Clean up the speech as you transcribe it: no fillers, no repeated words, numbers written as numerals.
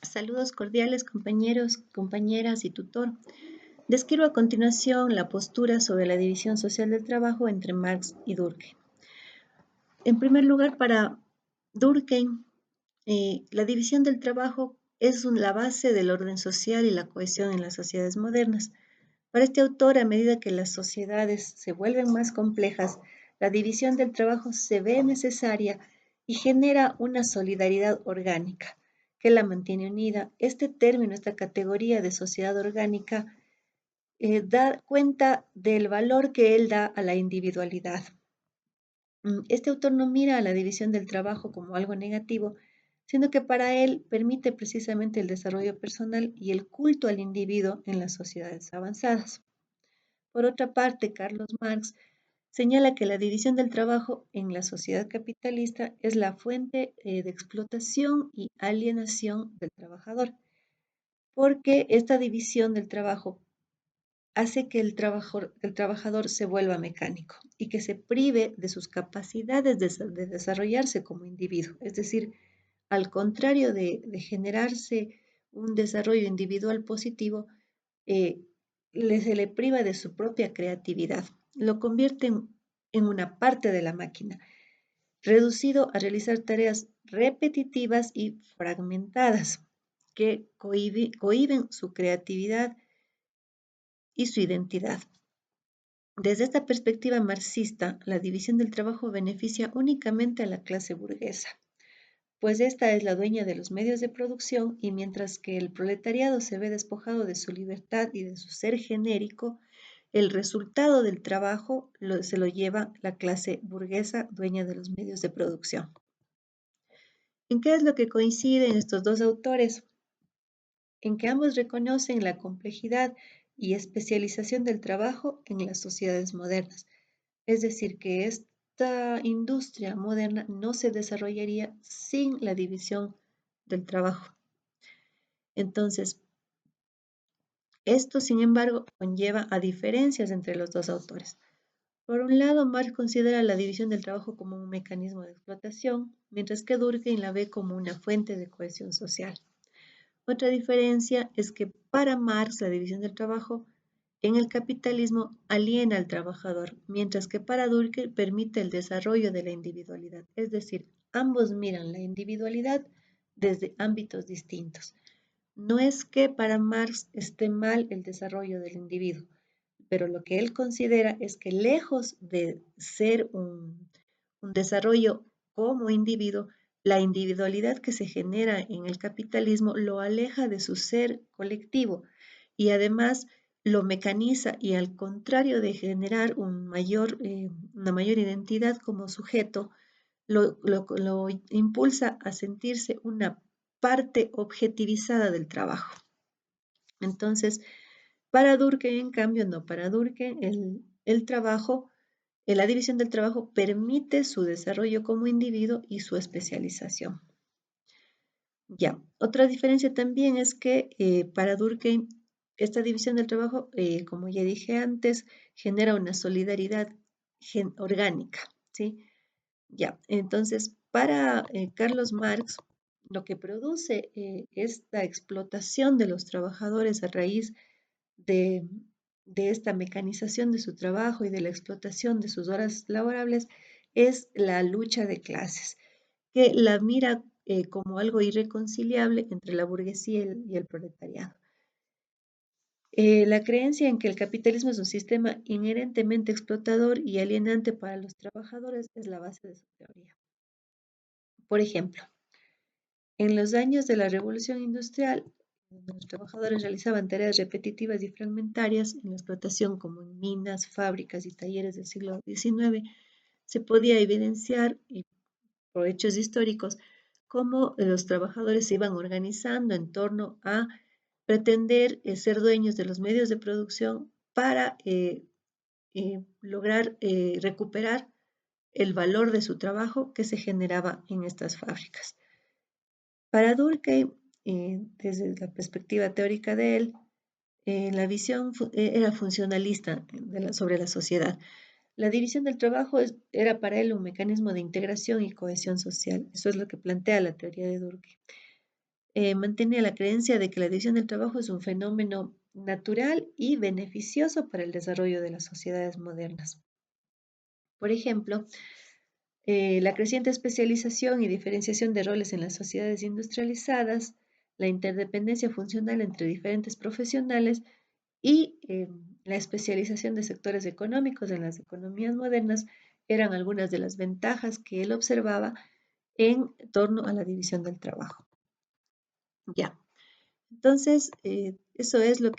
Saludos cordiales, compañeros, compañeras y tutor. Describo a continuación la postura sobre la división social del trabajo entre Marx y Durkheim. En primer lugar, para Durkheim, la división del trabajo es la base del orden social y la cohesión en las sociedades modernas. Para este autor, a medida que las sociedades se vuelven más complejas, la división del trabajo se ve necesaria y genera una solidaridad orgánica que la mantiene unida. Este término, esta categoría de sociedad orgánica, da cuenta del valor que él da a la individualidad. Este autor no mira a la división del trabajo como algo negativo, sino que para él permite precisamente el desarrollo personal y el culto al individuo en las sociedades avanzadas. Por otra parte, Carlos Marx señala que la división del trabajo en la sociedad capitalista es la fuente de explotación y alienación del trabajador, porque esta división del trabajo hace que el trabajador se vuelva mecánico y que se prive de sus capacidades de desarrollarse como individuo. Es decir, al contrario de generarse un desarrollo individual positivo, eh, se le priva de su propia creatividad, lo convierte en una parte de la máquina, reducido a realizar tareas repetitivas y fragmentadas que cohiben su creatividad y su identidad. Desde esta perspectiva marxista, la división del trabajo beneficia únicamente a la clase burguesa, pues esta es la dueña de los medios de producción y mientras que el proletariado se ve despojado de su libertad y de su ser genérico, el resultado del trabajo se lo lleva la clase burguesa dueña de los medios de producción. ¿En qué es lo que coinciden estos dos autores? En que ambos reconocen la complejidad y especialización del trabajo en las sociedades modernas. Es decir, que esta industria moderna no se desarrollaría sin la división del trabajo. Entonces, esto, sin embargo, conlleva a diferencias entre los dos autores. Por un lado, Marx considera la división del trabajo como un mecanismo de explotación, mientras que Durkheim la ve como una fuente de cohesión social. Otra diferencia es que para Marx la división del trabajo en el capitalismo aliena al trabajador, mientras que para Durkheim permite el desarrollo de la individualidad. Es decir, ambos miran la individualidad desde ámbitos distintos. No es que para Marx esté mal el desarrollo del individuo, pero lo que él considera es que lejos de ser un desarrollo como individuo, la individualidad que se genera en el capitalismo lo aleja de su ser colectivo y además lo mecaniza y al contrario de generar una mayor identidad como sujeto, lo impulsa a sentirse una parte objetivizada del trabajo. Entonces, para Durkheim, en cambio, no, para Durkheim el trabajo, la división del trabajo permite su desarrollo como individuo y su especialización. Ya, otra diferencia también es que para Durkheim esta división del trabajo, como ya dije antes, genera una solidaridad orgánica, ¿sí? Ya, entonces para Carlos Marx, lo que produce esta explotación de los trabajadores a raíz de, de esta mecanización de su trabajo y de la explotación de sus horas laborables es la lucha de clases, que la mira como algo irreconciliable entre la burguesía y el proletariado. La creencia en que el capitalismo es un sistema inherentemente explotador y alienante para los trabajadores es la base de su teoría. Por ejemplo, en los años de la Revolución Industrial, donde los trabajadores realizaban tareas repetitivas y fragmentarias en la explotación como en minas, fábricas y talleres del siglo XIX, se podía evidenciar, y por hechos históricos, cómo los trabajadores se iban organizando en torno a pretender ser dueños de los medios de producción para lograr recuperar el valor de su trabajo que se generaba en estas fábricas. Para Durkheim, desde la perspectiva teórica de él, la visión era funcionalista sobre la sociedad. La división del trabajo era para él un mecanismo de integración y cohesión social. Eso es lo que plantea la teoría de Durkheim. mantenía la creencia de que la división del trabajo es un fenómeno natural y beneficioso para el desarrollo de las sociedades modernas. Por ejemplo, la creciente especialización y diferenciación de roles en las sociedades industrializadas, la interdependencia funcional entre diferentes profesionales y la especialización de sectores económicos en las economías modernas eran algunas de las ventajas que él observaba en torno a la división del trabajo. Ya, entonces eso es lo